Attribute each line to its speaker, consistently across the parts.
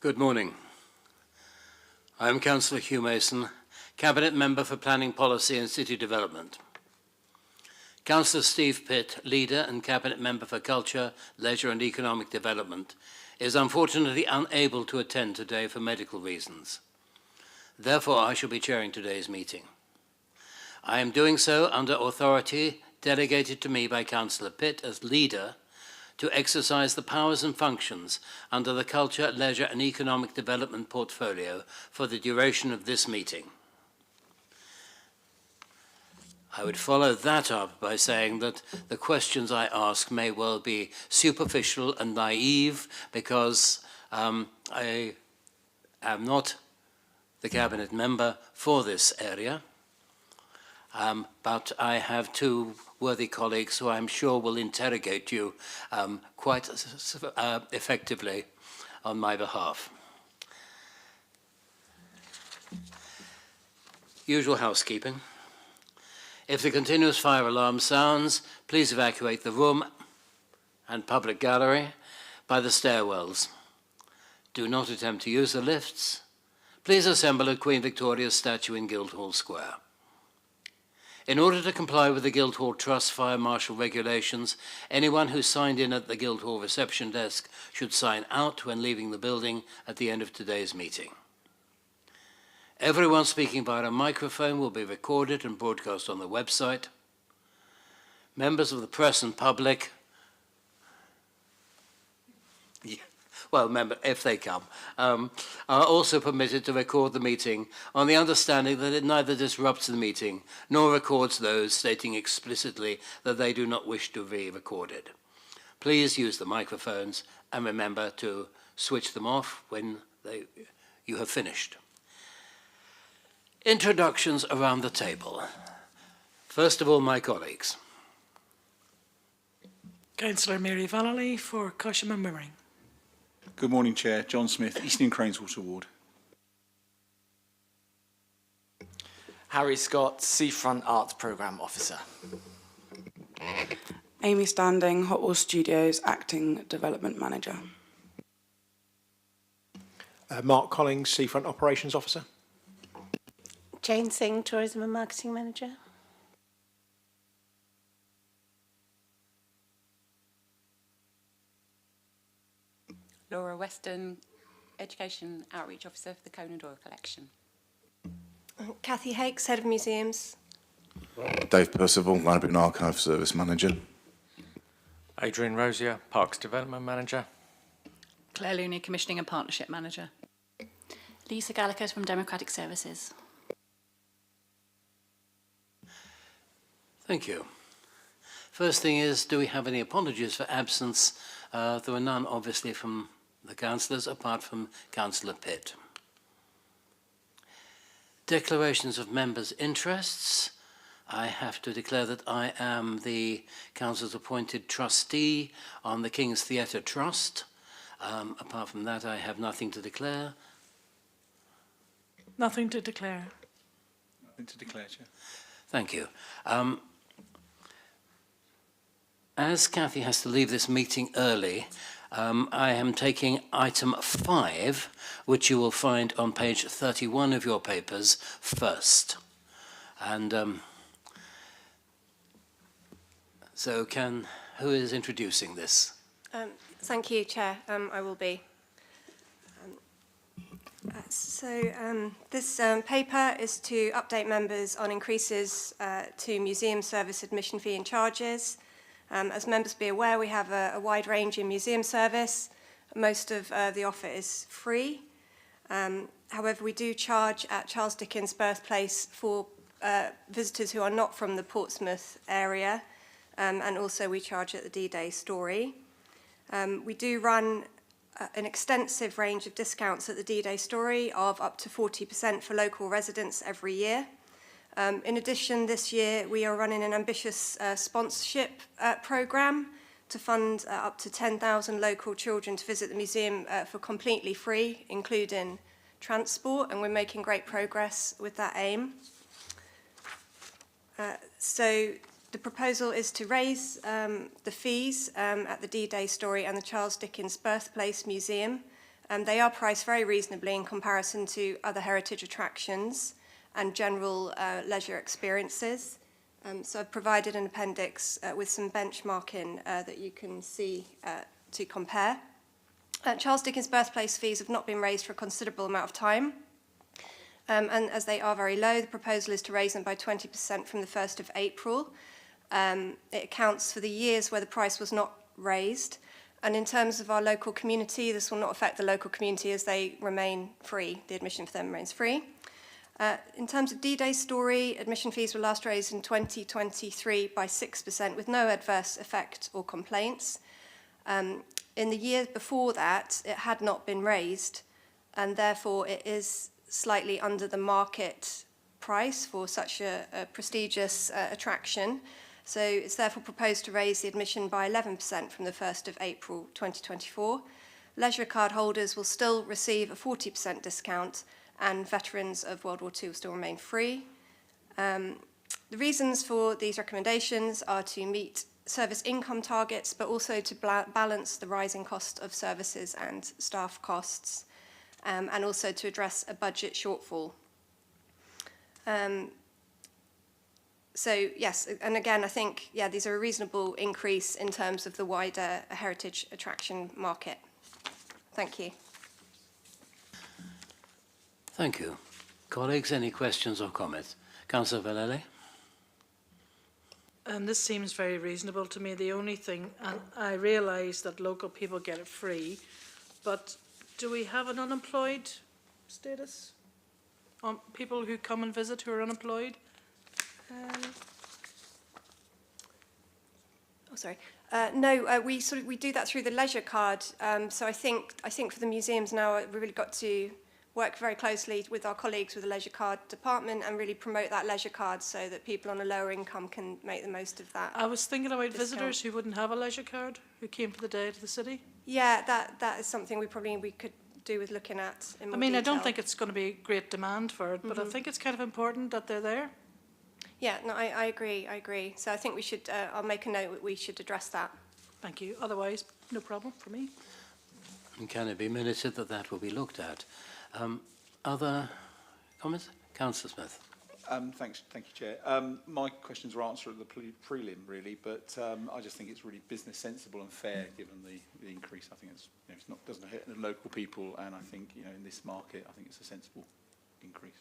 Speaker 1: Good morning. I am Councillor Hugh Mason, Cabinet Member for Planning Policy and City Development. Councillor Steve Pitt, Leader and Cabinet Member for Culture, Leisure and Economic Development, is unfortunately unable to attend today for medical reasons. Therefore, I shall be chairing today's meeting. I am doing so under authority delegated to me by Councillor Pitt as Leader to exercise the powers and functions under the Culture, Leisure and Economic Development portfolio for the duration of this meeting. I would follow that up by saying that the questions I ask may well be superficial and naive because I am not the Cabinet Member for this area, but I have two worthy colleagues who I'm sure will interrogate you quite effectively on my behalf. Usual housekeeping. If the continuous fire alarm sounds, please evacuate the room and public gallery by the stairwells. Do not attempt to use the lifts. Please assemble at Queen Victoria's statue in Guildhall Square. In order to comply with the Guildhall Trust Fire Marshal regulations, anyone who signed in at the Guildhall reception desk should sign out when leaving the building at the end of today's meeting. Everyone speaking via a microphone will be recorded and broadcast on the website. Members of the press and public, if they come, are also permitted to record the meeting on the understanding that it neither disrupts the meeting nor records those stating explicitly that they do not wish to be recorded. Please use the microphones and remember to switch them off when you have finished. Introductions around the table. First of all, my colleagues.
Speaker 2: Councillor Mary Vallely for Cosham and Wimmering.
Speaker 3: Good morning, Chair. John Smith, Eastern Craneswater Ward.
Speaker 4: Harry Scott, Seafront Arts Programme Officer.
Speaker 5: Amy Standing, Hotwell Studios Acting Development Manager.
Speaker 6: Mark Collings, Seafront Operations Officer.
Speaker 7: Jane Singh, Tourism and Marketing Manager.
Speaker 8: Laura Weston, Education Outreach Officer for the Conan Doyle Collection.
Speaker 9: Cathy Hakes, Head of Museums.
Speaker 10: Dave Percival, Library and Archive Service Manager.
Speaker 11: Adrian Rosier, Parks Development Manager.
Speaker 12: Claire Looney, Commissioning and Partnership Manager.
Speaker 13: Lisa Gallagher from Democratic Services.
Speaker 1: Thank you. First thing is, do we have any apologies for absence? There were none, obviously, from the councillors, apart from Councillor Pitt. Declarations of members' interests. I have to declare that I am the council's appointed trustee on the King's Theatre Trust. Apart from that, I have nothing to declare.
Speaker 2: Nothing to declare.
Speaker 3: Nothing to declare, Chair.
Speaker 1: Thank you. As Cathy has to leave this meeting early, I am taking item 5, which you will find on page 31 of your papers, first. And so who is introducing this?
Speaker 9: Thank you, Chair. I will be. This paper is to update members on increases to museum service admission fee and charges. As members be aware, we have a wide range in museum service. Most of the offer is free. However, we do charge at Charles Dickens' birthplace for visitors who are not from the Portsmouth area, and also we charge at the D-Day Story. We do run an extensive range of discounts at the D-Day Story of up to 40% for local residents every year. In addition, this year we are running an ambitious sponsorship programme to fund up to 10,000 local children to visit the museum for completely free, including transport, and we're making great progress with that aim. So the proposal is to raise the fees at the D-Day Story and the Charles Dickens Birthplace Museum They are priced very reasonably in comparison to other heritage attractions and general leisure experiences. So I've provided an appendix with some benchmarking that you can see to compare. Charles Dickens' birthplace fees have not been raised for a considerable amount of time. And as they are very low, the proposal is to raise them by 20% from the 1st of April. It accounts for the years where the price was not raised. And in terms of our local community, this will not affect the local community as they remain free. The admission for them remains free. In terms of D-Day Story, admission fees were last raised in 2023 by 6% with no adverse effect or complaints. In the year before that, it had not been raised, and therefore it is slightly under the market price for such a prestigious attraction. So it's therefore proposed to raise the admission by 11% from the 1st of April 2024. Leisure card holders will still receive a 40% discount, and veterans of World War II will still remain free. The reasons for these recommendations are to meet service income targets, but also to balance the rising cost of services and staff costs, and also to address a budget shortfall. So yes, and again, I think, yeah, these are a reasonable increase in terms of the wider heritage attraction market. Thank you.
Speaker 1: Thank you. Colleagues, any questions or comments? Councillor Vallely?
Speaker 2: This seems very reasonable to me. The only thing, and I realise that local people get it free, but do we have an unemployed status on people who come and visit who are unemployed?
Speaker 9: No, we do that through the leisure card. So I think for the museums now, we've really got to work very closely with our colleagues with the leisure card department and really promote that leisure card so that people on a lower income can make the most of that.
Speaker 2: I was thinking about
Speaker 9: discount.
Speaker 2: visitors who wouldn't have a leisure card, who came for the day to the city.
Speaker 9: Yeah, that is something we could do with looking at in more
Speaker 2: I
Speaker 9: detail.
Speaker 2: don't think it's going to be great demand for it, but I think it's kind of important that they're there.
Speaker 9: Yeah, no, I agree. So I think we should, I'll make a note that we should address that.
Speaker 2: Thank you. Otherwise, no problem for me.
Speaker 1: And can it be minuted that that will be looked at? Other comments? Councillor Smith.
Speaker 3: Thank you, Chair. My questions were answered at the prelim, really, but I just think it's really business sensible and fair given the increase. I think it's, it's not doesn't hit the local people, and I think in this market, I think it's a sensible increase.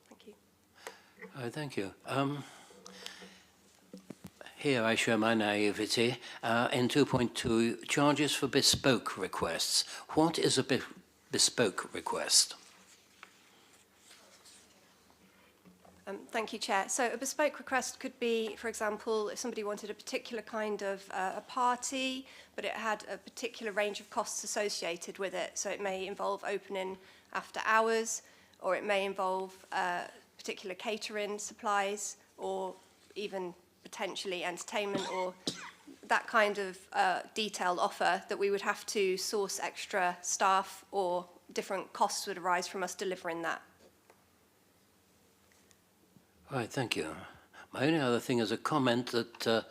Speaker 9: Thank you.
Speaker 1: Thank you. Here I show my naivety. In 2.2, charges for bespoke requests. What is a bespoke request?
Speaker 9: Thank you, Chair. So a bespoke request could be, for example, if somebody wanted a particular kind of a party, but it had a particular range of costs associated with it. So it may involve opening after hours, or it may involve particular catering supplies, or even potentially entertainment, or that kind of detailed offer that we would have to source extra staff, or different costs would arise from us delivering that.
Speaker 1: Right, thank you. My only other thing is a comment that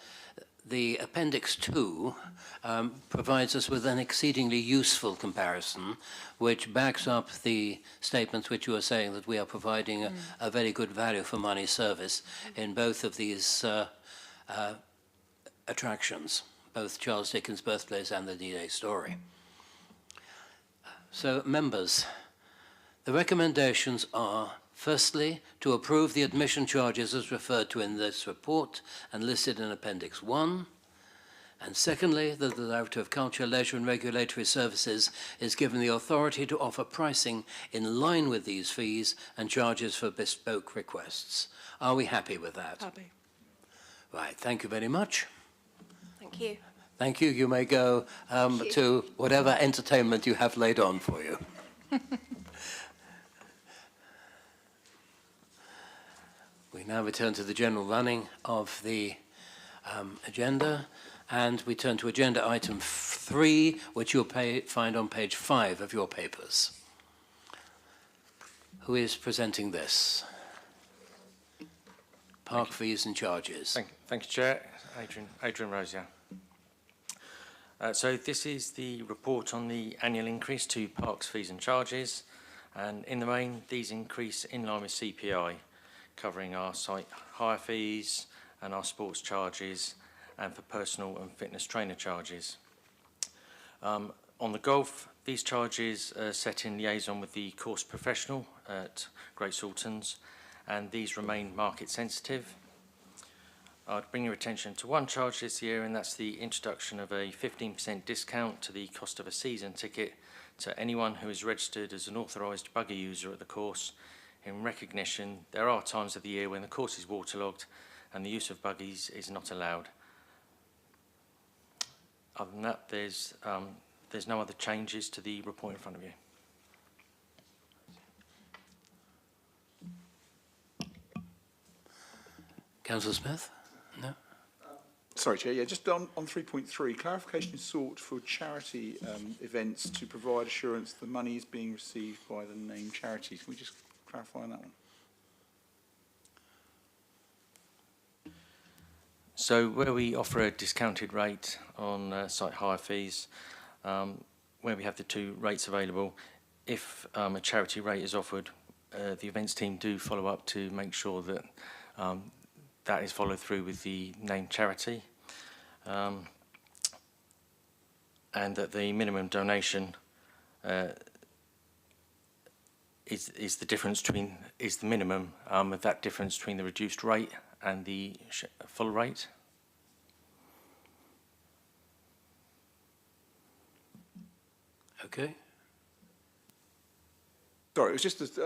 Speaker 1: the Appendix 2 provides us with an exceedingly useful comparison, which backs up the statements which you were saying that we are providing a very good value for money service in both of these attractions, both Charles Dickens' birthplace and the D-Day Story. So, members, the recommendations are: firstly, to approve the admission charges as referred to in this report and listed in Appendix 1. And secondly, that the Director of Culture, Leisure and Regulatory Services is given the authority to offer pricing in line with these fees and charges for bespoke requests. Are we happy with that?
Speaker 2: Happy.
Speaker 1: Right, thank you very much.
Speaker 9: Thank you.
Speaker 1: Thank you. You may go to whatever entertainment you have laid on for you. We now return to the general running of the agenda, and we turn to agenda item 3, which you'll find on page 5 of your papers. Who is presenting this? Park fees and charges.
Speaker 11: Thank you, Chair. Adrian Rosier. So this is the report on the annual increase to parks fees and charges, and in the main these increase in line with CPI, covering our site hire fees and our sports charges and for personal and fitness trainer charges. On the golf, these charges are set in liaison with the course professional at Great Saltons, and these remain market sensitive. I'd bring your attention to one charge this year, and that's the introduction of a 15% discount to the cost of a season ticket to anyone who is registered as an authorised buggy user at the course. In recognition, there are times of the year when the course is waterlogged and the use of buggies is not allowed. Other than that, there's no other changes to the report in front of you.
Speaker 1: Councillor Smith? No?
Speaker 3: Sorry, Chair. Yeah, just on 3.3, clarification is sought for charity events to provide assurance the money is being received by the named charities. Can we just clarify on that one?
Speaker 11: So where we offer a discounted rate on site hire fees, where we have the two rates available, if a charity rate is offered, the events team do follow up to make sure that that is followed through with the named charity, and that the minimum donation is the difference between the minimum of that difference between the reduced rate and the full rate.
Speaker 1: Okay.
Speaker 3: Sorry, it was just,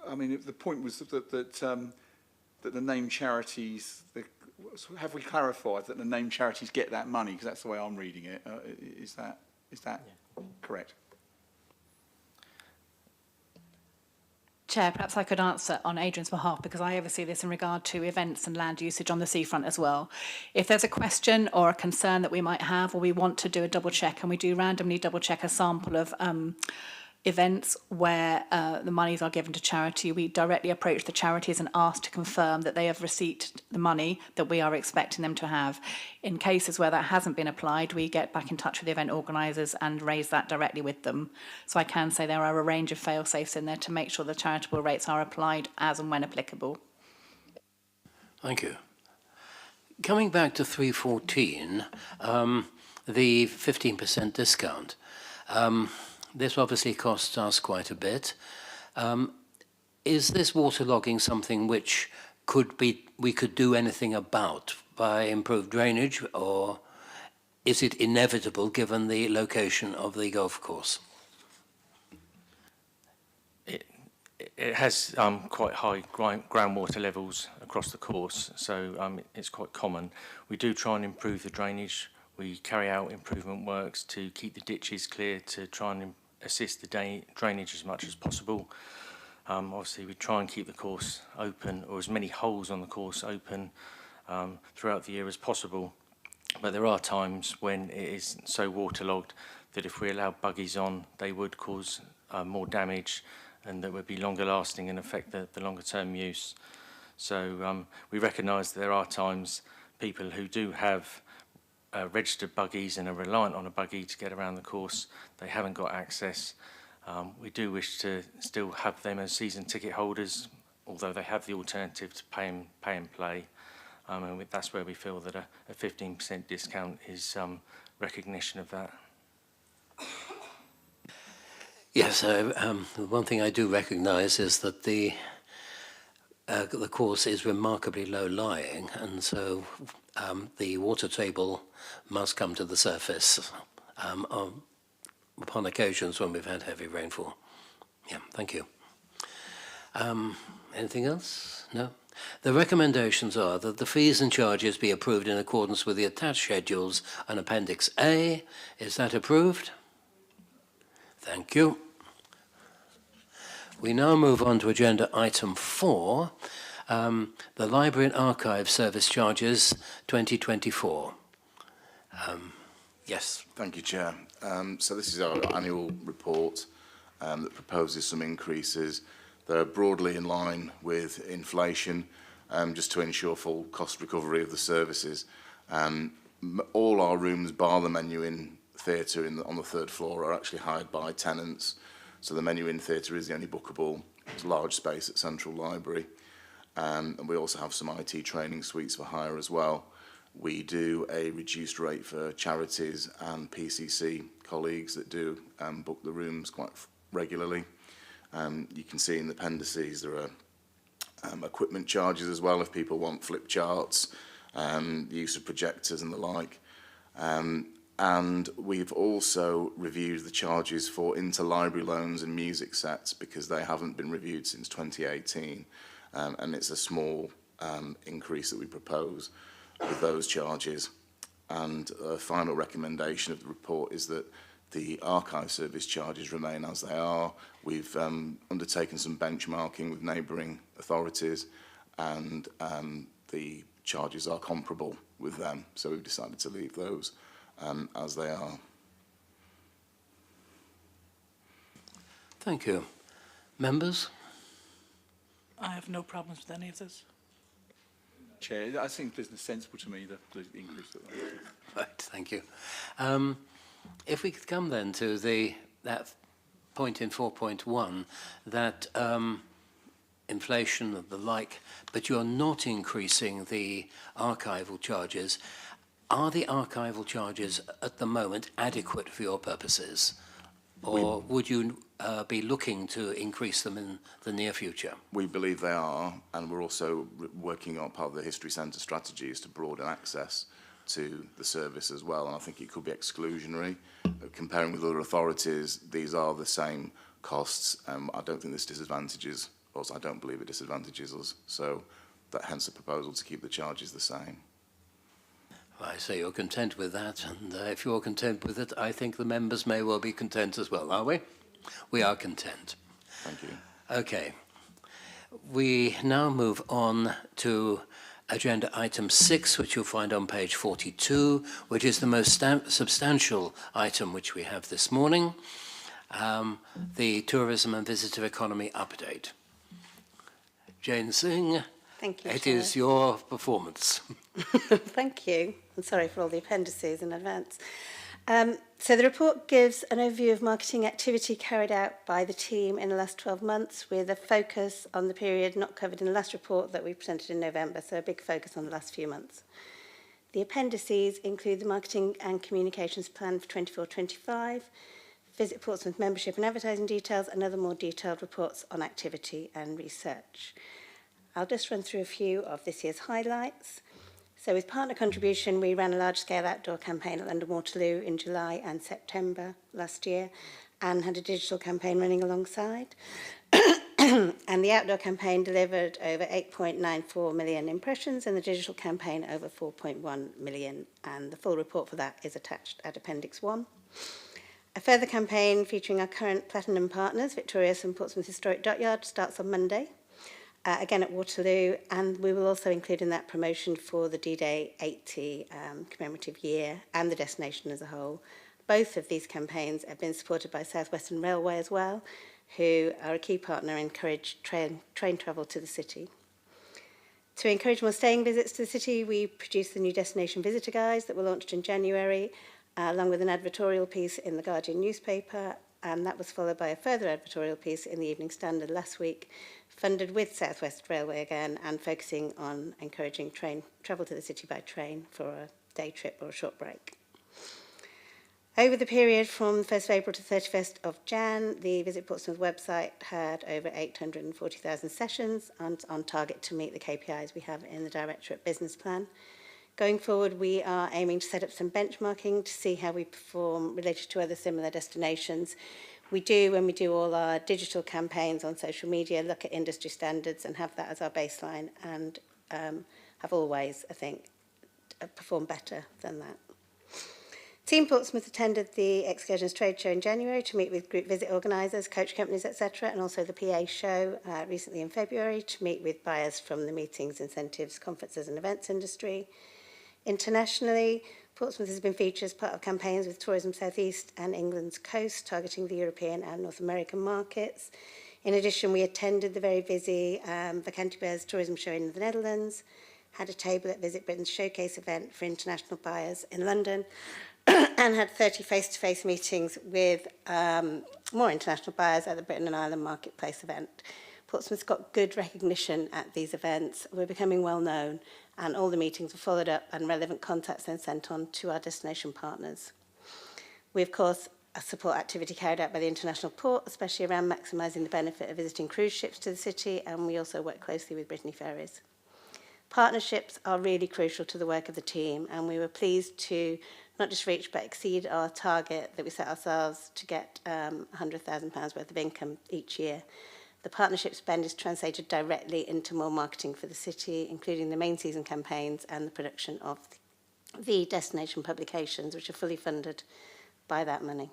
Speaker 3: I mean, the point was that the named charities, have we clarified that the named charities get that money? Because that's the way I'm reading it. Is that correct?
Speaker 12: Chair, perhaps I could answer on Adrian's behalf, because I oversee this in regard to events and land usage on the seafront as well. If there's a question or a concern that we might have, or we want to do a double check, and we do randomly double check a sample of events where the monies are given to charity, we directly approach the charities and ask to confirm that they have received the money that we are expecting them to have. In cases where that hasn't been applied, we get back in touch with the event organisers and raise that directly with them. So I can say there are a range of fail-safes in there to make sure the charitable rates are applied as and when applicable.
Speaker 1: Thank you. Coming back to 314, the 15% discount. This obviously costs us quite a bit. Is this waterlogging something which we could do anything about by improved drainage, or is it inevitable given the location of the golf course?
Speaker 11: It has quite high groundwater levels across the course, so it's quite common. We do try and improve the drainage. We carry out improvement works to keep the ditches clear, to try and assist the drainage as much as possible. Obviously, we try and keep the course open, or as many holes on the course open throughout the year as possible. But there are times when it is so waterlogged that if we allow buggies on, they would cause more damage, and that would be longer lasting and affect the longer term use. So we recognise there are times people who do have registered buggies and are reliant on a buggy to get around the course, they haven't got access. We do wish to still have them as season ticket holders, although they have the alternative to pay and play. And that's where we feel that a 15% discount is recognition of that.
Speaker 1: Yes, one thing I do recognise is that the course is remarkably low-lying, and so the water table must come to the surface upon occasions when we've had heavy rainfall. Yeah, thank you. Anything else? No? The recommendations are that the fees and charges be approved in accordance with the attached schedules and Appendix A. Is that approved? Thank you. We now move on to agenda item 4, the Library and Archive Service Charges 2024. Yes.
Speaker 10: Thank you, Chair. So this is our annual report that proposes some increases that are broadly in line with inflation, just to ensure full cost recovery of the services. all our rooms, bar the menu in theatre on the third floor, are actually hired by tenants. So the menu in theatre is the only bookable. It's a large space at Central Library. And we also have some IT training suites for hire as well. We do a reduced rate for charities and PCC colleagues that do book the rooms quite regularly. You can see in the appendices there are equipment charges as well if people want flip charts, the use of projectors and the like. And we've also reviewed the charges for interlibrary loans and music sets because they haven't been reviewed since 2018. And it's a small increase that we propose with those charges. And a final recommendation of the report is that the archive service charges remain as they are. We've undertaken some benchmarking with neighbouring authorities, and the charges are comparable with them. So we've decided to leave those as they are.
Speaker 1: Thank you. Members?
Speaker 2: I have no problems with any of this.
Speaker 3: Chair, I think business sensible to me, the increase.
Speaker 1: Right, thank you. If we could come then to that point in 4.1, that inflation and the like, but you're not increasing the archival charges. Are the archival charges at the moment adequate for your purposes? Or would you be looking to increase them in the near future?
Speaker 10: We believe they are, and we're also working on part of the History Centre strategies to broaden access to the service as well, and I think it could be exclusionary. Comparing with other authorities, these are the same costs. I don't think this disadvantages us. I don't believe it disadvantages us. So that hence the proposal to keep the charges the same.
Speaker 1: I say you're content with that, and if you're content with it, I think the members may well be content as well, are we? We are content.
Speaker 10: Thank you.
Speaker 1: Okay. We now move on to agenda item 6, which you'll find on page 42, which is the most substantial item which we have this morning, the Tourism and Visitor Economy Update. Jane Singh,
Speaker 7: Thank you,
Speaker 1: it
Speaker 7: Chair.
Speaker 1: is your performance.
Speaker 7: Thank you. I'm sorry for all the appendices in advance. So the report gives an overview of marketing activity carried out by the team in the last 12 months with a focus on the period not covered in the last report that we presented in November, so a big focus on the last few months. The appendices include the marketing and communications plan for 24-25, Visit Portsmouth membership and advertising details, and other more detailed reports on activity and research. I'll just run through a few of this year's highlights. So with partner contribution, we ran a large-scale outdoor campaign at London Waterloo in July and September last year, and had a digital campaign running alongside. And the outdoor campaign delivered over 8.94 million impressions, and the digital campaign over 4.1 million. And the full report for that is attached at Appendix 1. A further campaign featuring our current platinum partners, Victorious and Portsmouth Historic Dockyard, starts on Monday. Again at Waterloo, and we will also include in that promotion for the D-Day 80 commemorative year and the destination as a whole. Both of these campaigns have been supported by South Western Railway as well, who are a key partner and encourage train travel to the city. To encourage more staying visits to the city, we produced the new destination visitor guides that were launched in January, along with an advertorial piece in the Guardian newspaper, and that was followed by a further advertorial piece in the Evening Standard last week, funded with South West Railway again, and focusing on encouraging train travel to the city by train for a day trip or a short break. Over the period from 1st of April to 31st of Jan, the Visit Portsmouth website had over 840,000 sessions, and on target to meet the KPIs we have in the Directorate Business Plan. Going forward, we are aiming to set up some benchmarking to see how we perform related to other similar destinations. We do, when we do all our digital campaigns on social media, look at industry standards and have that as our baseline, and have always, I think, performed better than that. Team Portsmouth attended the Excursions Trade Show in January to meet with group visit organisers, coach companies, etc., and also the PA show recently in February to meet with buyers from the meetings, incentives, conferences and events industry. Internationally, Portsmouth has been featured as part of campaigns with Tourism South East and England's Coast, targeting the European and North American markets. In addition, we attended the very busy Vacantibears tourism show in the Netherlands, had a table at Visit Britain's showcase event for international buyers in London, and had 30 face-to-face meetings with more international buyers at the Britain and Ireland Marketplace event. Portsmouth's got good recognition at these events. We're becoming well known, and all the meetings were followed up and relevant contacts then sent on to our destination partners. We, of course, support activity carried out by the International Port, especially around maximising the benefit of visiting cruise ships to the city, and we also work closely with Brittany Ferries. Partnerships are really crucial to the work of the team, and we were pleased to not just reach but exceed our target that we set ourselves to get £100,000 worth of income each year. The partnership spend is translated directly into more marketing for the city, including the main season campaigns and the production of the destination publications, which are fully funded by that money.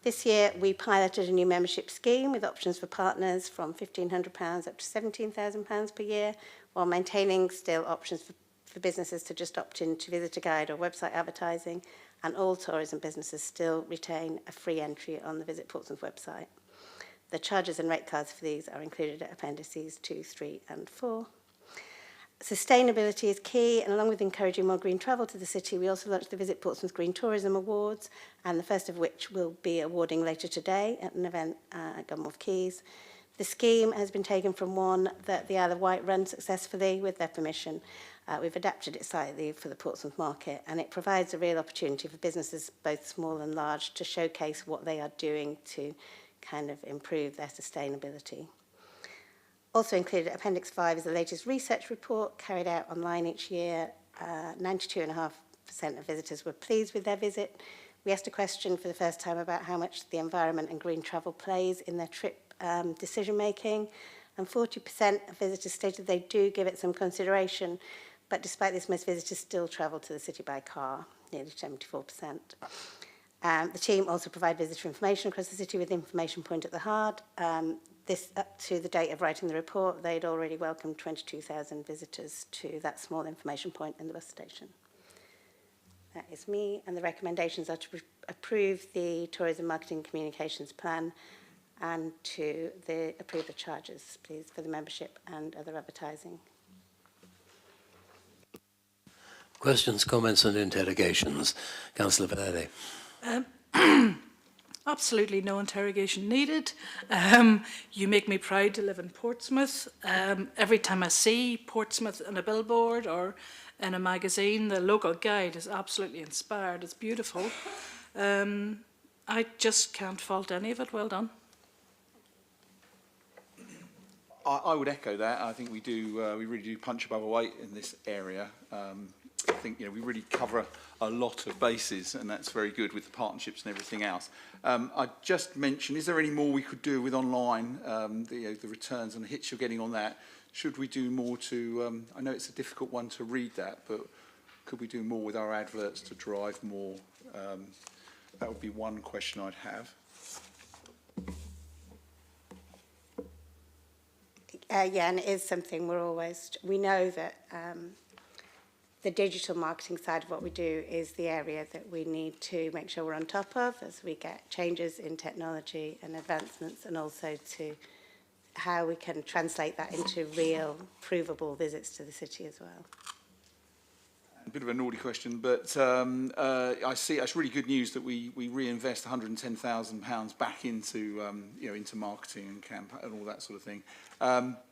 Speaker 7: This year, we piloted a new membership scheme with options for partners from £1,500 up to £17,000 per year, while maintaining still options for businesses to just opt in to visitor guide or website advertising, and all tourism businesses still retain a free entry on the Visit Portsmouth website. The charges and rate cards for these are included at appendices 2, 3 and 4. Sustainability is key, and along with encouraging more green travel to the city, we also launched the Visit Portsmouth Green Tourism Awards, and the first of which we'll be awarding later today at an event at Gunwharf Quays. The scheme has been taken from one that the Isle of Wight run successfully with their permission. We've adapted it slightly for the Portsmouth market, and it provides a real opportunity for businesses, both small and large, to showcase what they are doing to kind of improve their sustainability. Also included at Appendix 5 is the latest research report carried out online each year. 92.5% of visitors were pleased with their visit. We asked a question for the first time about how much the environment and green travel plays in their trip decision making, and 40% of visitors stated they do give it some consideration, but despite this, most visitors still travel to the city by car, nearly 74%. The team also provide visitor information across the city with information point at the heart. This, up to the date of writing the report, they'd already welcomed 22,000 visitors to that small information point in the bus station. That is me, and the recommendations are to approve the Tourism Marketing Communications Plan and to approve the charges, please, for the membership and other advertising.
Speaker 1: Questions, comments and interrogations. Councillor Verde.
Speaker 2: Absolutely no interrogation needed. You make me proud to live in Portsmouth. Every time I see Portsmouth on a billboard or in a magazine, the local guide is absolutely inspired. It's beautiful. I just can't fault any of it. Well done.
Speaker 3: I would echo that. I think we really do punch above our weight in this area. I think we really cover a lot of bases, and that's very good with the partnerships and everything else. I just mentioned, is there any more we could do with online, the returns and the hits you're getting on that? Should we do more to, I know it's a difficult one to read that, but could we do more with our adverts to drive more? That would be one question I'd have.
Speaker 7: Yeah, and it is something we know that the digital marketing side of what we do is the area that we need to make sure we're on top of as we get changes in technology and advancements, and also to how we can translate that into real, provable visits to the city as well.
Speaker 3: A bit of a naughty question, but I see it's really good news that we reinvest £110,000 back into into marketing and campaign and all that sort of thing.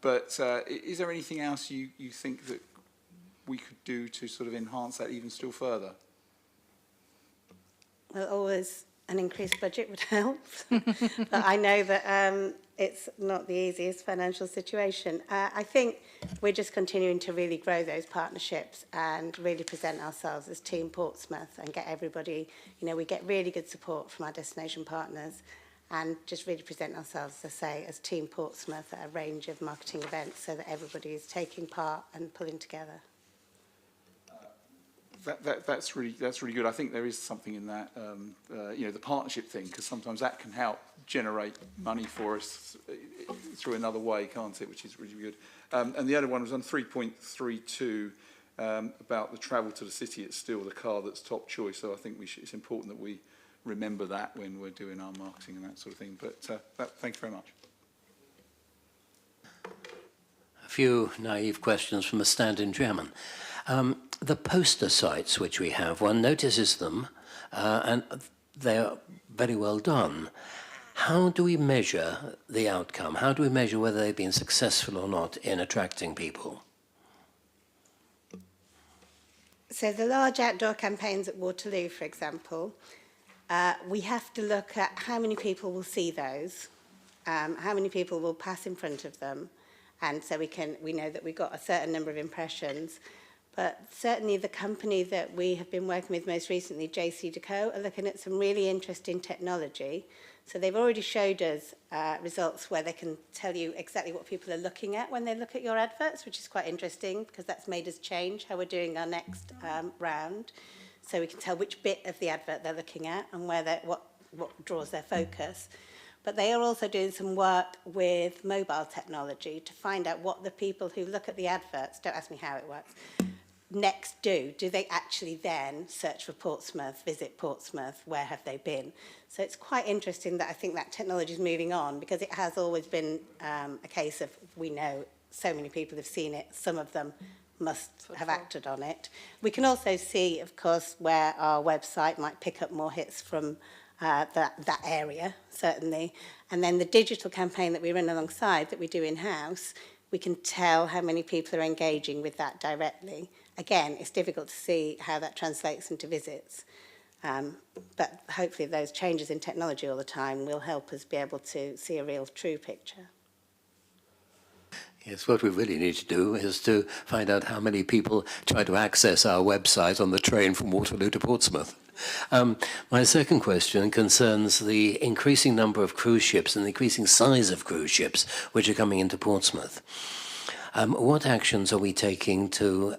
Speaker 3: But is there anything else you think that we could do to sort of enhance that even still further?
Speaker 7: Well, always an increased budget would help, but I know that it's not the easiest financial situation. I think we're just continuing to really grow those partnerships and really present ourselves as Team Portsmouth and get everybody, we get really good support from our destination partners, and just really present ourselves, as I say, as Team Portsmouth at a range of marketing events so that everybody is taking part and pulling together.
Speaker 3: That's really good. I think there is something in that, the partnership thing, because sometimes that can help generate money for us through another way, can't it? Which is really good. And the other one was on 3.32 about the travel to the city. It's still the car that's top choice. So I think it's important that we remember that when we're doing our marketing and that sort of thing. But thank you very much.
Speaker 1: A few naive questions from a stand-in chairman. The poster sites which we have, one notices them, and they're very well done. How do we measure the outcome? How do we measure whether they've been successful or not in attracting people?
Speaker 7: So the large outdoor campaigns at Waterloo, for example, we have to look at how many people will see those, how many people will pass in front of them, and so we know that we've got a certain number of impressions. But certainly the company that we have been working with most recently, JCDecaux, are looking at some really interesting technology. So they've already showed us results where they can tell you exactly what people are looking at when they look at your adverts, which is quite interesting because that's made us change how we're doing our next round. So we can tell which bit of the advert they're looking at and where what draws their focus. But they are also doing some work with mobile technology to find out what the people who look at the adverts, don't ask me how it works, next do they actually then search for Portsmouth, visit Portsmouth, where have they been? So it's quite interesting that I think that technology is moving on because it has always been a case of we know so many people have seen it, some of them must have acted on it. We can also see, of course, where our website might pick up more hits from that area, certainly. And then the digital campaign that we run alongside, that we do in-house, we can tell how many people are engaging with that directly. Again, it's difficult to see how that translates into visits. But hopefully those changes in technology all the time will help us be able to see a real true picture.
Speaker 1: Yes, what we really need to do is to find out how many people try to access our website on the train from Waterloo to Portsmouth. My second question concerns the increasing number of cruise ships and the increasing size of cruise ships which are coming into Portsmouth. What actions are we taking to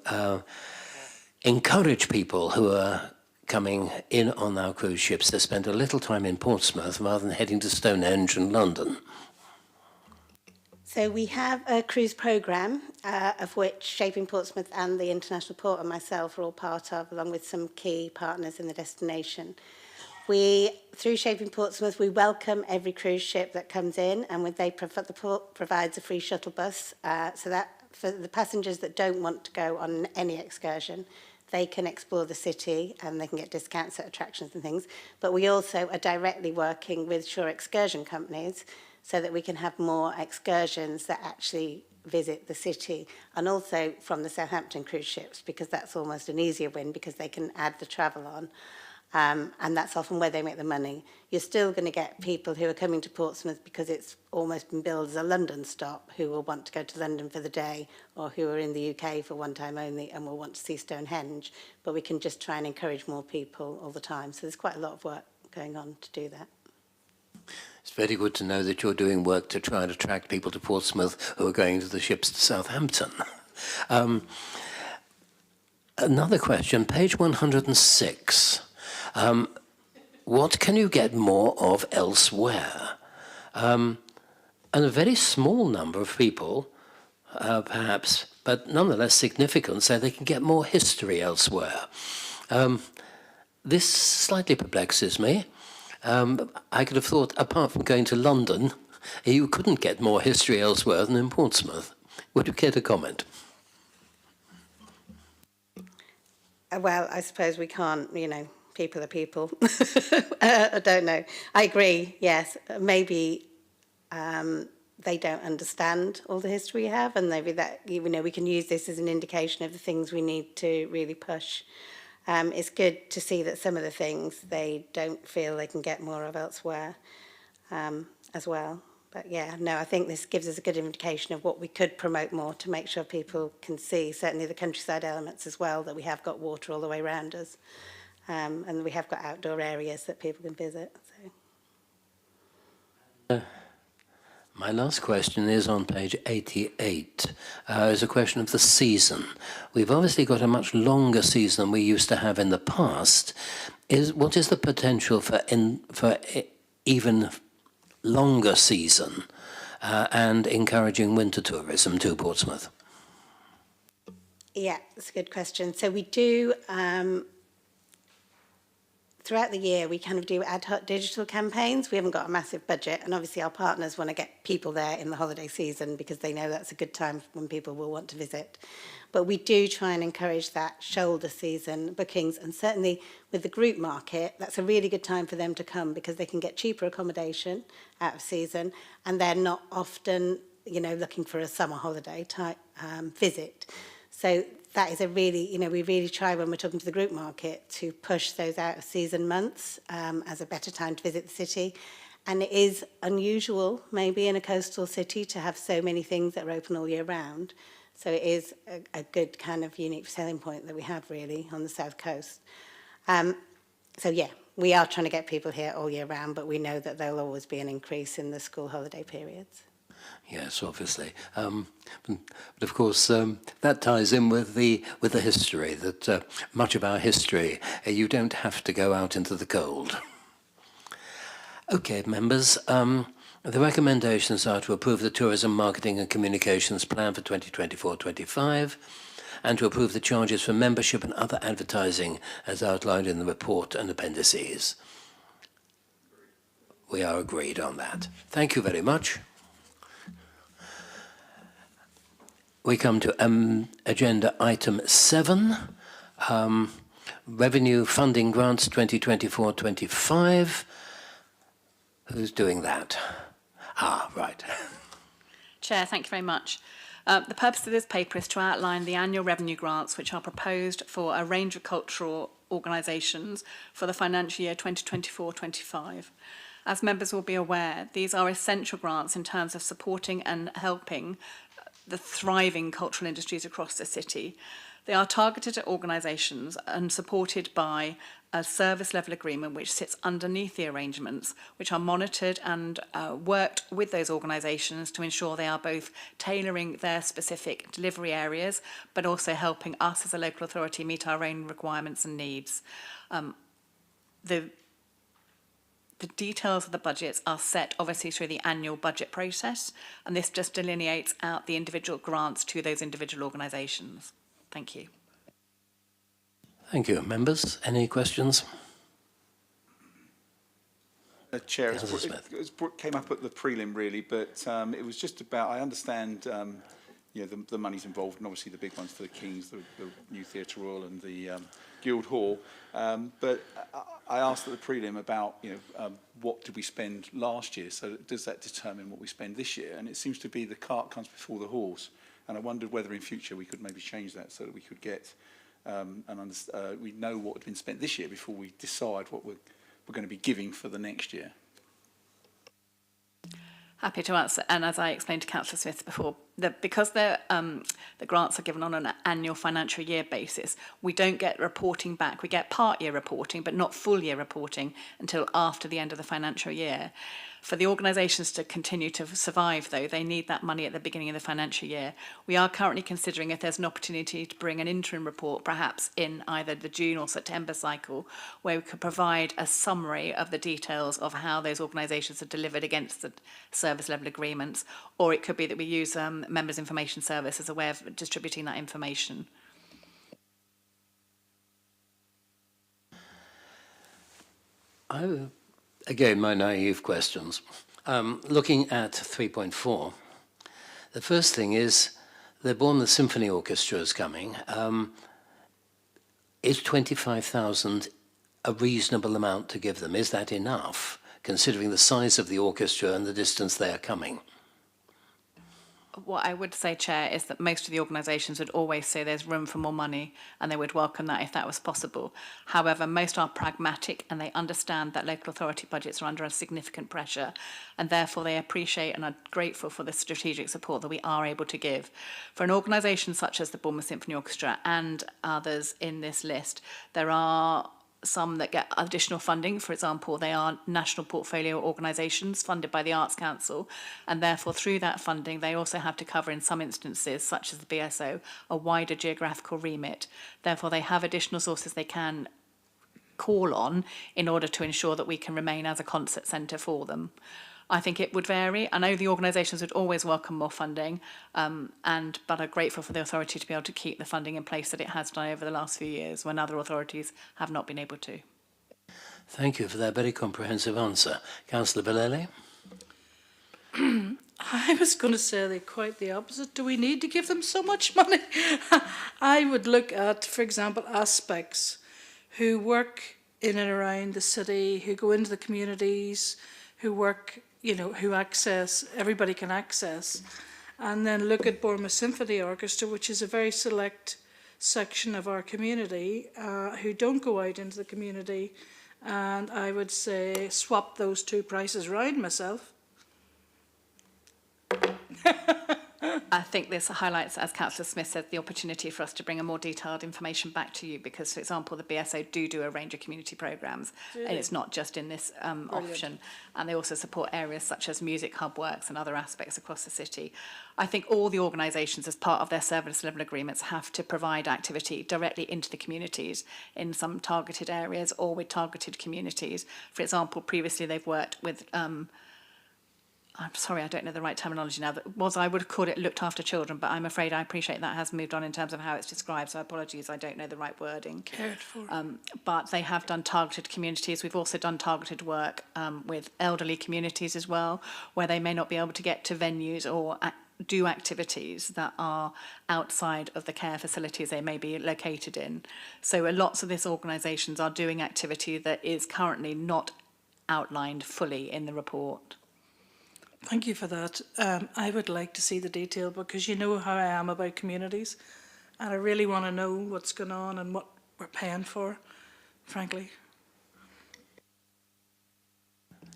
Speaker 1: encourage people who are coming in on our cruise ships to spend a little time in Portsmouth rather than heading to Stonehenge and London?
Speaker 7: So we have a cruise programme, of which Shaping Portsmouth and the International Port and myself are all part of, along with some key partners in the destination. Through Shaping Portsmouth, we welcome every cruise ship that comes in, and the port provides a free shuttle bus, so that for the passengers that don't want to go on any excursion, they can explore the city and they can get discounts at attractions and things. But we also are directly working with shore excursion companies so that we can have more excursions that actually visit the city, and also from the Southampton cruise ships, because that's almost an easier win because they can add the travel on. And that's often where they make the money. You're still going to get people who are coming to Portsmouth because it's almost been billed as a London stop, who will want to go to London for the day, or who are in the UK for one time only and will want to see Stonehenge. But we can just try and encourage more people all the time. So there's quite a lot of work going on to do that.
Speaker 1: It's very good to know that you're doing work to try and attract people to Portsmouth who are going to the ships to Southampton. Another question, page 106. What can you get more of elsewhere? And a very small number of people, perhaps, but nonetheless significant, say they can get more history elsewhere. This slightly perplexes me. I could have thought, apart from going to London, you couldn't get more history elsewhere than in Portsmouth. Would you care to comment?
Speaker 7: Well, I suppose we can't, people are people. I don't know. I agree, yes. Maybe they don't understand all the history we have, and maybe that, we can use this as an indication of the things we need to really push. It's good to see that some of the things they don't feel they can get more of elsewhere as well. But yeah, no, I think this gives us a good indication of what we could promote more to make sure people can see, certainly the countryside elements as well, that we have got water all the way around us. And we have got outdoor areas that people can visit. So.
Speaker 1: My last question is on page 88. It's a question of the season. We've obviously got a much longer season than we used to have in the past. What is the potential for even longer season and encouraging winter tourism to Portsmouth?
Speaker 7: throughout the year, we kind of do ad hoc digital campaigns. We haven't got a massive budget, and obviously our partners want to get people there in the holiday season because they know that's a good time when people will want to visit. But we do try and encourage that shoulder season bookings, and certainly with the group market, that's a really good time for them to come because they can get cheaper accommodation out of season, and they're not often, you know, looking for a summer holiday type visit. So that is a really, you know, we really try when we're talking to the group market to push those out of season months as a better time to visit the city. And it is unusual, maybe in a coastal city, to have so many things that are open all year round. So it is a good kind of unique selling point that we have really on the south coast. So yeah, we are trying to get people here all year round, but we know that there'll always be an increase in the school holiday periods.
Speaker 1: Yes, obviously. But of course, that ties in with the history, that much of our history, you don't have to go out into the cold. Okay, members, the recommendations are to approve the Tourism Marketing and Communications Plan for 2024-25 and to approve the charges for membership and other advertising as outlined in the report and appendices. We are agreed on that. Thank you very much. We come to agenda item 7, Revenue Funding Grants 2024-25. Who's doing that? Ah, right.
Speaker 12: Chair, thank you very much. The purpose of this paper is to outline the annual revenue grants which are proposed for a range of cultural organisations for the financial year 2024-25. As members will be aware, these are essential grants in terms of supporting and helping the thriving cultural industries across the city. They are targeted at organisations and supported by a service level agreement which sits underneath the arrangements, which are monitored and worked with those organisations to ensure they are both tailoring their specific delivery areas, but also helping us as a local authority meet our own requirements and needs. The details of the budgets are set obviously through the annual budget process, and this just delineates out the individual grants to those individual organisations. Thank you.
Speaker 1: Thank you. Members, any questions?
Speaker 3: Chair, it came up at the prelim really, but it was just about, I understand you know, the money's involved, and obviously the big ones for the Kings, the new Theatre Royal and the Guildhall. But I asked at the prelim about, you know, what did we spend last year? So does that determine what we spend this year? And it seems to be the cart comes before the horse. And I wondered whether in future we could maybe change that so that we could get we know what had been spent this year before we decide what we're going to be giving for the next year.
Speaker 12: Happy to answer, and as I explained to Councillor Smith before, because the grants are given on an annual financial year basis, we don't get reporting back. We get part year reporting, but not full year reporting until after the end of the financial year. For the organisations to continue to survive, though, they need that money at the beginning of the financial year. We are currently considering if there's an opportunity to bring an interim report, perhaps in either the June or September cycle, where we could provide a summary of the details of how those organisations have delivered against the service level agreements, or it could be that we use Members' Information Service as a way of distributing that information.
Speaker 1: Again, my naive questions. Looking at 3.4, the first thing is the Bournemouth Symphony Orchestra is coming. Is 25,000 a reasonable amount to give them? Is that enough, considering the size of the orchestra and the distance they are coming?
Speaker 12: What I would say, Chair, is that most of the organisations would always say there's room for more money, and they would welcome that if that was possible. However, most are pragmatic, and they understand that local authority budgets are under a significant pressure, and therefore they appreciate and are grateful for the strategic support that we are able to give. For an organisation such as the Bournemouth Symphony Orchestra and others in this list, there are some that get additional funding. For example, they are national portfolio organisations funded by the Arts Council, and therefore through that funding they also have to cover, in some instances, such as the BSO, a wider geographical remit. Therefore they have additional sources they can call on in order to ensure that we can remain as a concert centre for them. I think it would vary. I know the organisations would always welcome more funding, but are grateful for the authority to be able to keep the funding in place that it has done over the last few years when other authorities have not been able to.
Speaker 1: Thank you for that very comprehensive answer. Councillor Villele?
Speaker 2: I was going to say quite the opposite. Do we need to give them so much money? I would look at, for example, aspects who work in and around the city, who go into the communities, who work, you know, who access, everybody can access, and then look at Bournemouth Symphony Orchestra, which is a very select section of our community who don't go out into the community, and I would say swap those two prices around myself.
Speaker 12: I think this highlights, as Councillor Smith said, the opportunity for us to bring a more detailed information back to you because, for example, the BSO do a range of community programmes and it's not just in this option, and they also support areas such as music hub works and other aspects across the city. I think all the organisations, as part of their service level agreements, have to provide activity directly into the communities in some targeted areas or with targeted communities. For example, previously they've worked with I'm sorry, I don't know the right terminology now. I would call it looked after children, but I'm afraid I appreciate that has moved on in terms of how it's described, so apologies, I don't know the right wording.
Speaker 2: Cared for.
Speaker 12: But they have done targeted communities. We've also done targeted work with elderly communities as well, where they may not be able to get to venues or do activities that are outside of the care facilities they may be located in. So lots of these organisations are doing activity that is currently not outlined fully in the report.
Speaker 2: Thank you for that. I would like to see the detail because you know how I am about communities and I really want to know what's going on and what we're paying for, frankly.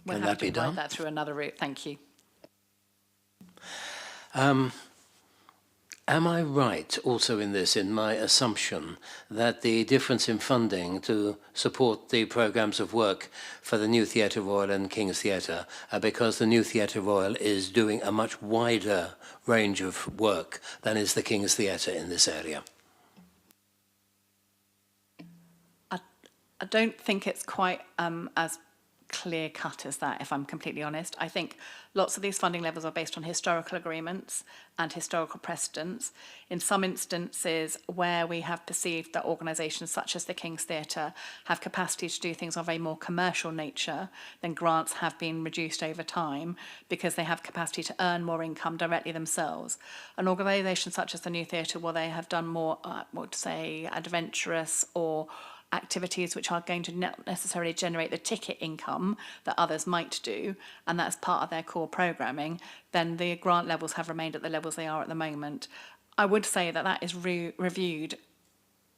Speaker 12: We'll have to provide that through another route. Thank you.
Speaker 1: Am I right also in this, in my assumption, that the difference in funding to support the programmes of work for the New Theatre Royal and King's Theatre are because the New Theatre Royal is doing a much wider range of work than is the King's Theatre in this area?
Speaker 12: I don't think it's quite as clear cut as that, if I'm completely honest. I think lots of these funding levels are based on historical agreements and historical precedents. In some instances where we have perceived that organisations such as the King's Theatre have capacity to do things of a more commercial nature, then grants have been reduced over time because they have capacity to earn more income directly themselves. An organisation such as the New Theatre, well, they have done more, adventurous or activities which are going to not necessarily generate the ticket income that others might do, and that's part of their core programming, then the grant levels have remained at the levels they are at the moment. I would say that that is reviewed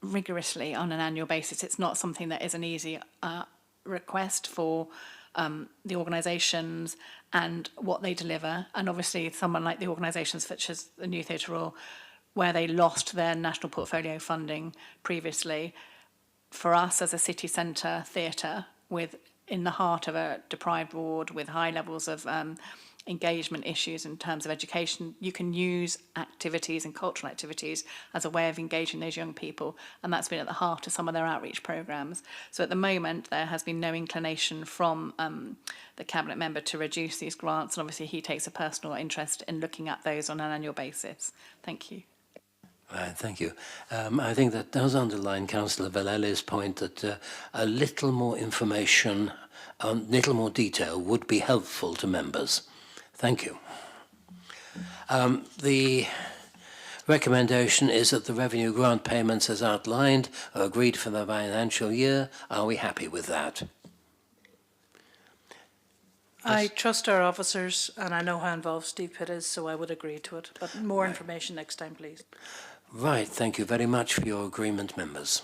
Speaker 12: rigorously on an annual basis. It's not something that is an easy request for the organisations and what they deliver. And obviously someone like the organisations such as the New Theatre Royal, where they lost their national portfolio funding previously, for us as a city centre theatre in the heart of a deprived ward with high levels of engagement issues in terms of education, you can use activities and cultural activities as a way of engaging those young people, and that's been at the heart of some of their outreach programmes. So at the moment there has been no inclination from the Cabinet member to reduce these grants, and obviously he takes a personal interest in looking at those on an annual basis. Thank you.
Speaker 1: Right, thank you. I think that does underline Councillor Villele's point that a little more information, a little more detail would be helpful to members. Thank you. The recommendation is that the revenue grant payments as outlined are agreed for the financial year. Are we happy with that?
Speaker 2: I trust our officers and I know how involved Steve Pitt is, so I would agree to it. But more information next time, please.
Speaker 1: Right, thank you very much for your agreement, members.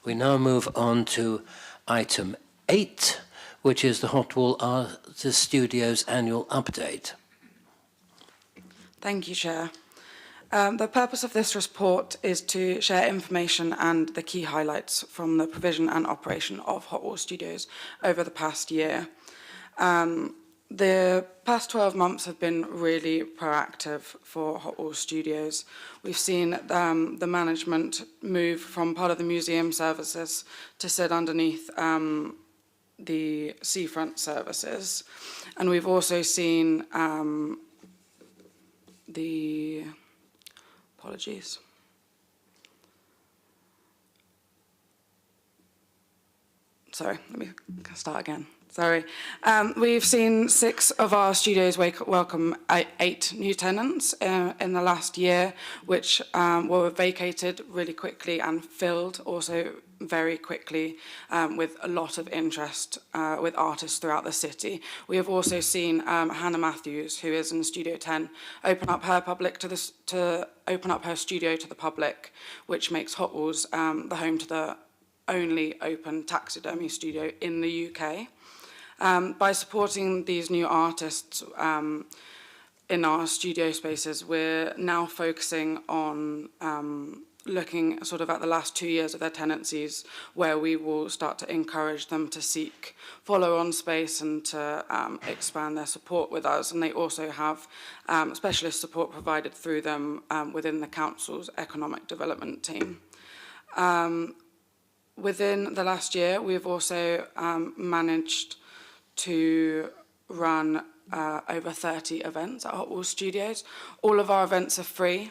Speaker 1: We now move on to item 8, which is the Hot Wall Artist Studios annual update.
Speaker 5: Thank you, Chair. The purpose of this report is to share information and the key highlights from the provision and operation of Hot Wall Studios over the past year. The past 12 months have been really proactive for Hot Wall Studios. We've seen the management move from part of the museum services to sit underneath the seafront services. And we've also seen sorry, let me start again. Sorry. We've seen 6 of our studios welcome 8 new tenants in the last year, which were vacated really quickly and filled also very quickly with a lot of interest with artists throughout the city. We have also seen Hannah Matthews, who is in Studio 10, open up her studio to the public, which makes Hot Walls the home to the only open taxidermy studio in the UK. By supporting these new artists in our studio spaces, we're now focusing on looking sort of at the last 2 years of their tenancies, where we will start to encourage them to seek follow-on space and to expand their support with us. And they also have specialist support provided through them within the council's economic development team. Within the last year, we've also managed to run over 30 events at Hot Walls Studios. All of our events are free,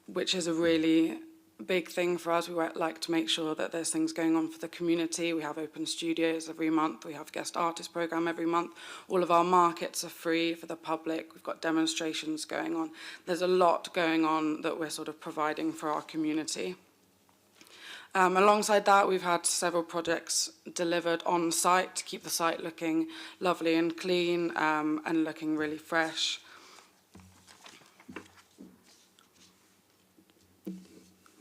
Speaker 5: which is a really big thing for us. We like to make sure that there's things going on for the community. We have open studios every month. We have guest artist program every month. All of our markets are free for the public. We've got demonstrations going on. There's a lot going on that we're sort of providing for our community. Alongside that, we've had several projects delivered on site to keep the site looking lovely and clean and looking really fresh.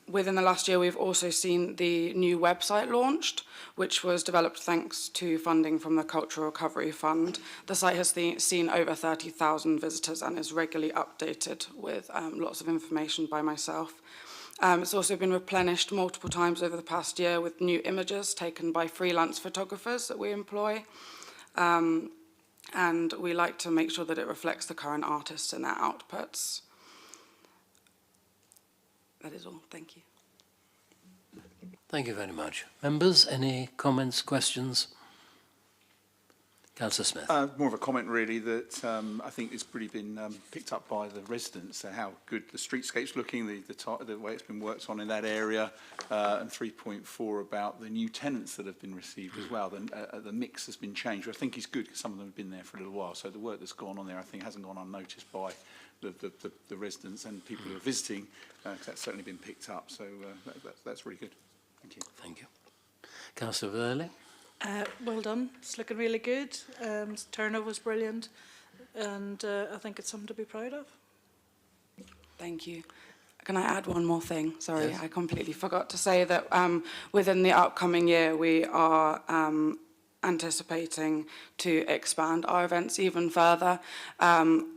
Speaker 5: Within the last year, we've also seen the new website launched, which was developed thanks to funding from the Cultural Recovery Fund. The site has seen over 30,000 visitors and is regularly updated with lots of information by myself. It's also been replenished multiple times over the past year with new images taken by freelance photographers that we employ. And we like to make sure that it reflects the current artists and their outputs. That is all. Thank you.
Speaker 1: Thank you very much. Members, any comments, questions? Councillor Smith.
Speaker 3: More of a comment, really, that I think it's really been picked up by the residents, how good the streetscape's looking, the way it's been worked on in that area, and 3.4 about the new tenants that have been received as well. The mix has been changed, which I think is good because some of them have been there for a little while. So the work that's gone on there, I think, hasn't gone unnoticed by the residents and people who are visiting. That's certainly been picked up. So that's really good. Thank you.
Speaker 1: Thank you. Councillor Verley.
Speaker 2: Well done. It's looking really good. Turnover's brilliant, and I think it's something to be proud of.
Speaker 5: Thank you. Can I add one more thing? Sorry,
Speaker 1: Yes.
Speaker 5: I completely forgot to say that within the upcoming year, we are anticipating to expand our events even further.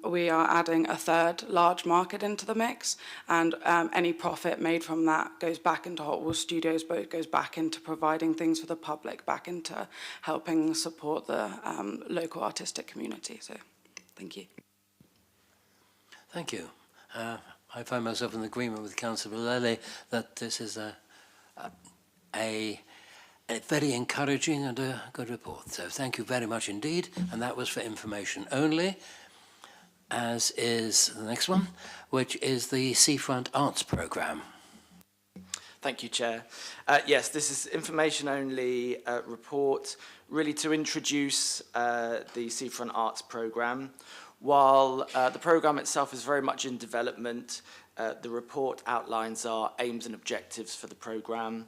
Speaker 5: We are adding a 3rd large market into the mix, and any profit made from that goes back into Hot Walls Studios, but it goes back into providing things for the public, back into helping support the local artistic community. So, thank you.
Speaker 1: Thank you. I find myself in agreement with Councillor Vallely that this is a very encouraging and a good report. So thank you very much indeed. And that was for information only, as is the next one, which is the Seafront Arts Programme.
Speaker 4: Thank you, Chair. Yes, this is information only report, really to introduce the Seafront Arts Programme. While the programme itself is very much in development, the report outlines our aims and objectives for the programme.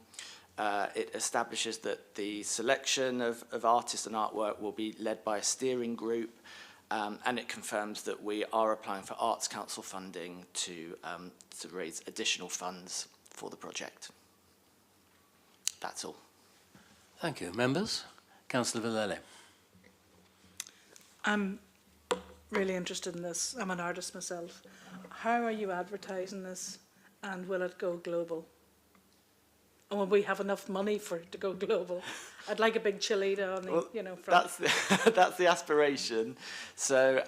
Speaker 4: It establishes that the selection of artists and artwork will be led by a steering group, and it confirms that we are applying for Arts Council funding to raise additional funds for the project. That's all.
Speaker 1: Thank you. Members? Councillor Vallely.
Speaker 2: I'm really interested in this. I'm an artist myself. How are you advertising this, and will it go global? And will we have enough money for it to go global? I'd like a big Chilita on the, front.
Speaker 4: That's the aspiration. So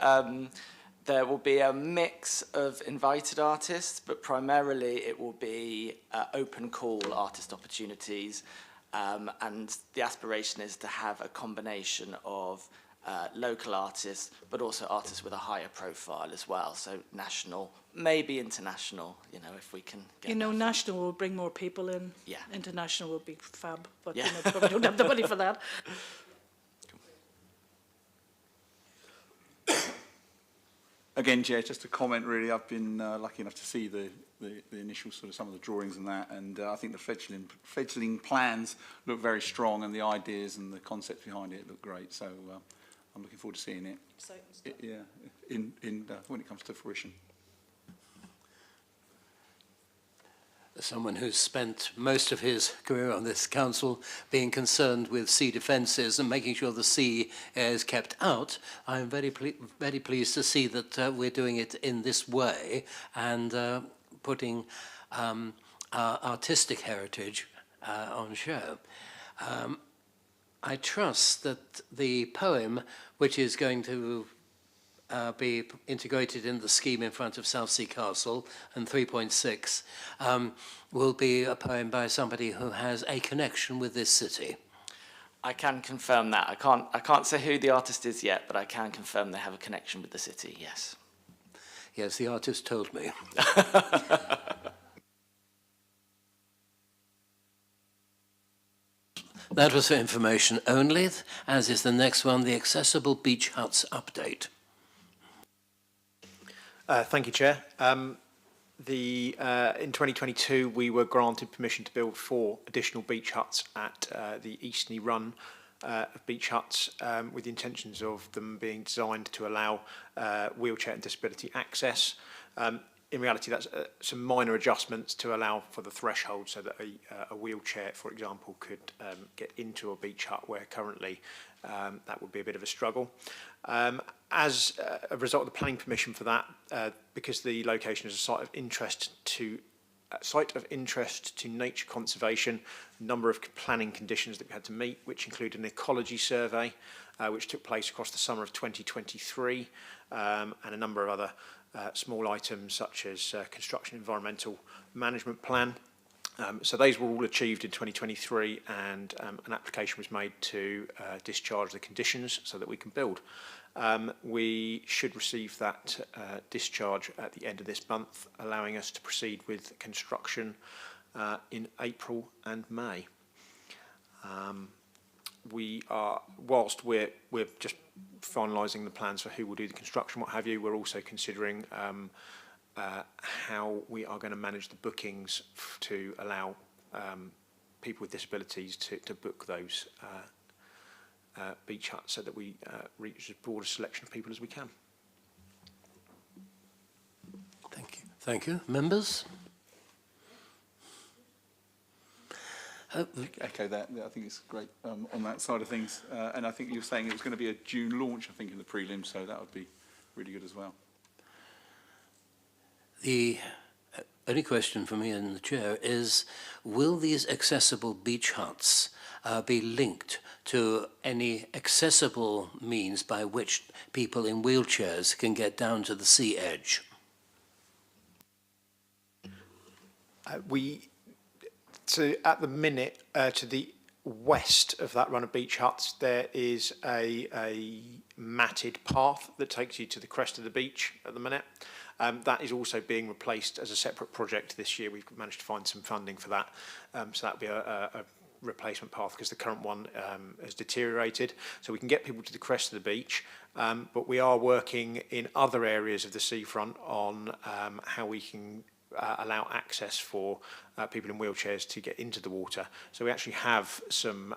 Speaker 4: there will be a mix of invited artists, but primarily it will be open call artist opportunities. And the aspiration is to have a combination of local artists, but also artists with a higher profile as well. So national, maybe international, you know, if we can get
Speaker 2: You know,
Speaker 4: that.
Speaker 2: national will bring more people in.
Speaker 4: Yeah.
Speaker 2: International will be fab, but
Speaker 4: Yeah.
Speaker 2: you know, probably don't have the money for that.
Speaker 3: Again, Chair, just a comment really. I've been lucky enough to see the initial sort of some of the drawings and that, and I think the fledgling plans look very strong, and the ideas and the concepts behind it look great. So I'm looking forward to seeing it.
Speaker 2: Exciting stuff.
Speaker 3: When it comes to fruition.
Speaker 1: Someone who's spent most of his career on this council being concerned with sea defences and making sure the sea is kept out, I'm very pleased to see that we're doing it in this way and putting our artistic heritage on show. I trust that the poem, which is going to be integrated in the scheme in front of Southsea Castle and 3.6 will be a poem by somebody who has a connection with this city.
Speaker 4: I can confirm that. I can't say who the artist is yet, but I can confirm they have a connection with the city, yes.
Speaker 1: Yes, the artist told me. That was for information only, as is the next one, the Accessible Beach Huts update.
Speaker 6: Thank you, Chair. In 2022, we were granted permission to build 4 additional beach huts at the Eastney Run of beach huts, with the intentions of them being designed to allow wheelchair and disability access. In reality, that's some minor adjustments to allow for the threshold so that a wheelchair, for example, could get into a beach hut where currently that would be a bit of a struggle. As a result of the planning permission for that, because the location is a site of interest to nature conservation, a number of planning conditions that we had to meet, which include an ecology survey, which took place across the summer of 2023, and a number of other small items such as construction environmental management plan. So those were all achieved in 2023, and an application was made to discharge the conditions so that we can build. We should receive that discharge at the end of this month, allowing us to proceed with construction in April and May. Whilst we're just finalising the plans for who will do the construction, what have you, we're also considering how we are going to manage the bookings to allow people with disabilities to book those beach huts so that we reach as broad a selection of people as we can.
Speaker 1: Thank you. Thank you. Members?
Speaker 3: Echo that. I think it's great on that side of things. And I think you were saying it was going to be a June launch, I think, in the prelims, so that would be really good as well.
Speaker 1: The only question for me and the chair is, will these accessible beach huts be linked to any accessible means by which people in wheelchairs can get down to the sea edge?
Speaker 6: So at the minute, to the west of that run of beach huts, there is a matted path that takes you to the crest of the beach at the minute. That is also being replaced as a separate project this year. We've managed to find some funding for that. So that'll be a replacement path because the current one has deteriorated. So we can get people to the crest of the beach, but we are working in other areas of the seafront on how we can allow access for people in wheelchairs to get into the water. So we actually have some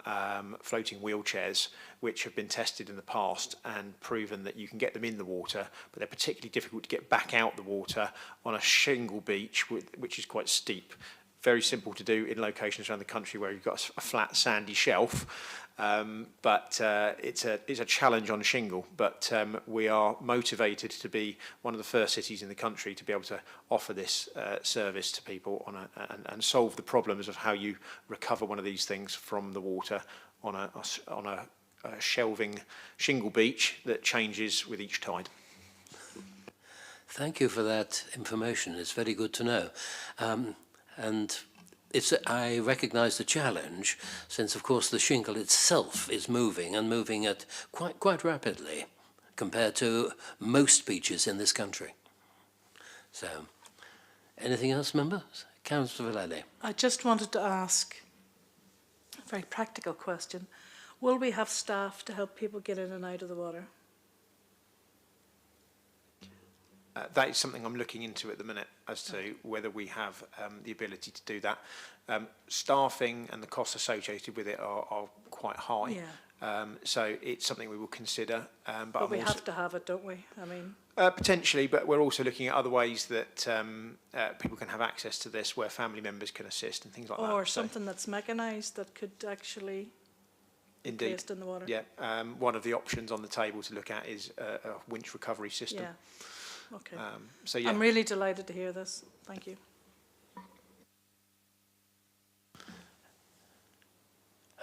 Speaker 6: floating wheelchairs which have been tested in the past and proven that you can get them in the water, but they're particularly difficult to get back out the water on a shingle beach, which is quite steep. Very simple to do in locations around the country where you've got a flat sandy shelf, but it's a challenge on shingle. But we are motivated to be one of the first cities in the country to be able to offer this service to people and solve the problems of how you recover one of these things from the water on a shelving shingle beach that changes with each tide.
Speaker 1: Thank you for that information. It's very good to know. And I recognise the challenge, since of course the shingle itself is moving and moving at quite rapidly compared to most beaches in this country. So, anything else, members? Councillor Vallely.
Speaker 2: I just wanted to ask a very practical question. Will we have staff to help people get in and out of the water?
Speaker 6: That is something I'm looking into at the minute as to whether we have the ability to do that. Staffing and the costs associated with it are quite high.
Speaker 2: Yeah.
Speaker 6: So it's something we will consider.
Speaker 2: But we have to have it, don't we? I mean,
Speaker 6: potentially, but we're also looking at other ways that people can have access to this, where family members can assist and things like that.
Speaker 2: or something that's mechanised that could actually be
Speaker 6: Indeed.
Speaker 2: placed in the water.
Speaker 6: Yeah. One of the options on the table to look at is a winch recovery system.
Speaker 2: Yeah. Okay.
Speaker 6: So yeah.
Speaker 2: I'm really delighted to hear this. Thank you.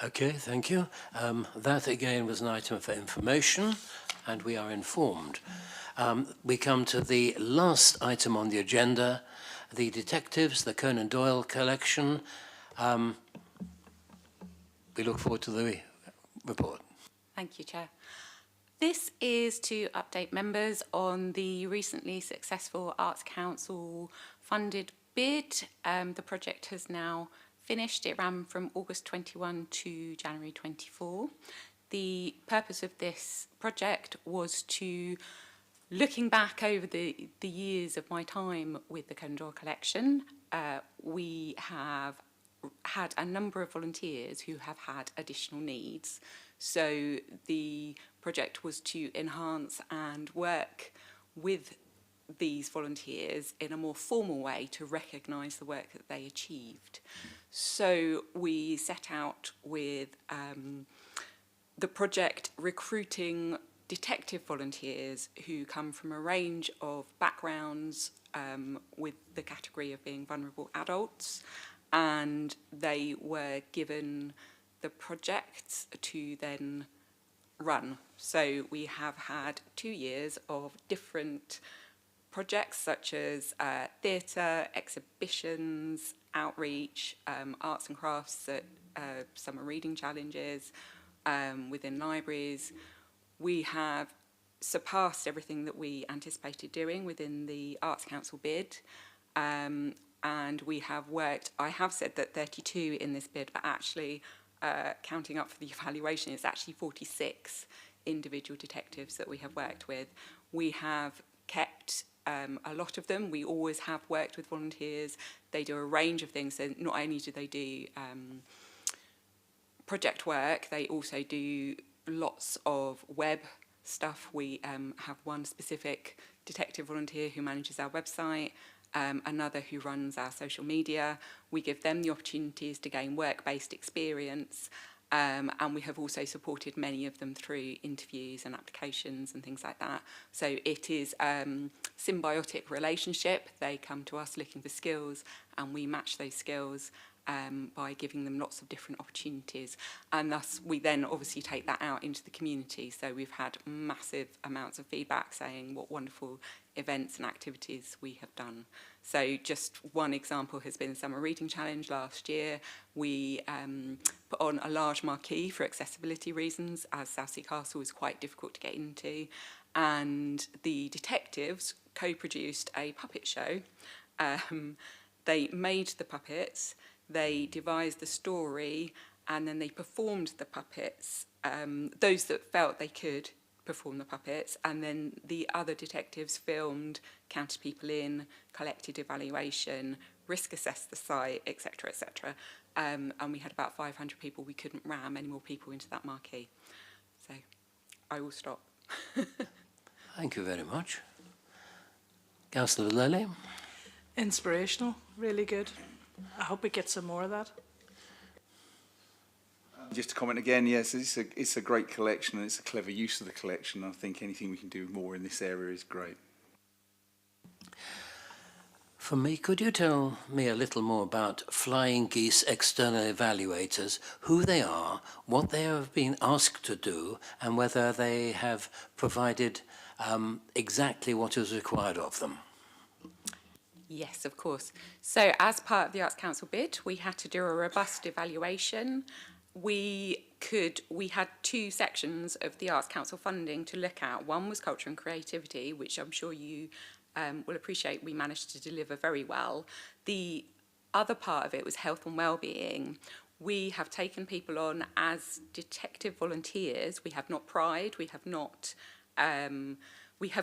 Speaker 1: Okay, thank you. That again was an item for information, and we are informed. We come to the last item on the agenda, the detectives, the Conan Doyle collection. We look forward to the report.
Speaker 8: Thank you, Chair. This is to update members on the recently successful Arts Council funded bid. The project has now finished. It ran from August 21 to January 24. The purpose of this project was to, looking back over the years of my time with the Conan Doyle collection, we have had a number of volunteers who have had additional needs. So the project was to enhance and work with these volunteers in a more formal way to recognise the work that they achieved. So we set out with the project recruiting detective volunteers who come from a range of backgrounds with the category of being vulnerable adults, and they were given the project to then run. So we have had 2 years of different projects such as theatre, exhibitions, outreach, arts and crafts, summer reading challenges within libraries. We have surpassed everything that we anticipated doing within the Arts Council bid. And we have worked, I have said that 32 in this bid, but actually counting up for the evaluation, it's actually 46 individual detectives that we have worked with. We have kept a lot of them. We always have worked with volunteers. They do a range of things. So not only do they do project work, they also do lots of web stuff. We have one specific detective volunteer who manages our website, another who runs our social media. We give them the opportunities to gain work-based experience, and we have also supported many of them through interviews and applications and things like that. So it is a symbiotic relationship. They come to us looking for skills, and we match those skills by giving them lots of different opportunities. And thus we then obviously take that out into the community. So we've had massive amounts of feedback saying what wonderful events and activities we have done. So just one example has been the Summer Reading Challenge last year. We put on a large marquee for accessibility reasons, as Southsea Castle was quite difficult to get into. And the detectives co-produced a puppet show. They made the puppets, they devised the story, and then they performed the puppets. Those that felt they could perform the puppets, and then the other detectives filmed, counted people in, collected evaluation, risk assessed the site, etc., etc. And we had about 500 people. We couldn't ram any more people into that marquee. So I will stop.
Speaker 1: Thank you very much. Councillor Vallely.
Speaker 2: Inspirational, really good. I hope we get some more of that.
Speaker 3: Just to comment again, yes, it's a great collection and it's a clever use of the collection. I think anything we can do more in this area is great.
Speaker 1: For me, could you tell me a little more about Flying Geese External Evaluators, who they are, what they have been asked to do, and whether they have provided exactly what is required of them?
Speaker 8: Yes, of course. So as part of the Arts Council bid, we had to do a robust evaluation. We had two sections of the Arts Council funding to look at. One was culture and creativity, which I'm sure you will appreciate we managed to deliver very well. The other part of it was health and well-being. We have taken people on as detective volunteers. We have not pried, we have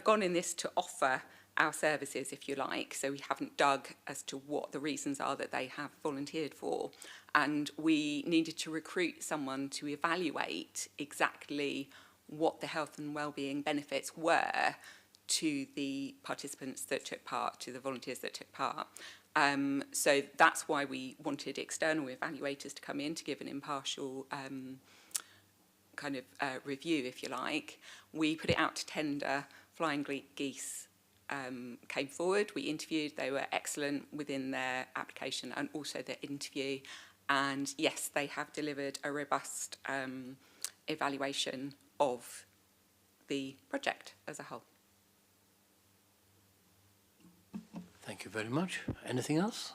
Speaker 8: gone in this to offer our services, if you like, so we haven't dug as to what the reasons are that they have volunteered for. And we needed to recruit someone to evaluate exactly what the health and wellbeing benefits were to the participants that took part, to the volunteers that took part. So that's why we wanted external evaluators to come in to give an impartial review, if you like. We put it out to tender. Flying Geese came forward. We interviewed. They were excellent within their application and also their interview. And yes, they have delivered a robust evaluation of the project as a whole.
Speaker 1: Thank you very much. Anything else?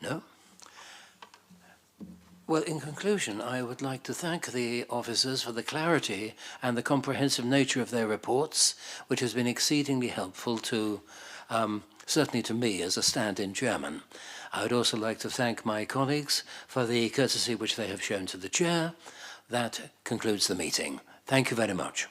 Speaker 1: No? Well, in conclusion, I would like to thank the officers for the clarity and the comprehensive nature of their reports, which has been exceedingly helpful to, certainly to me as a stand-in chairman. I would also like to thank my colleagues for the courtesy which they have shown to the chair. That concludes the meeting. Thank you very much.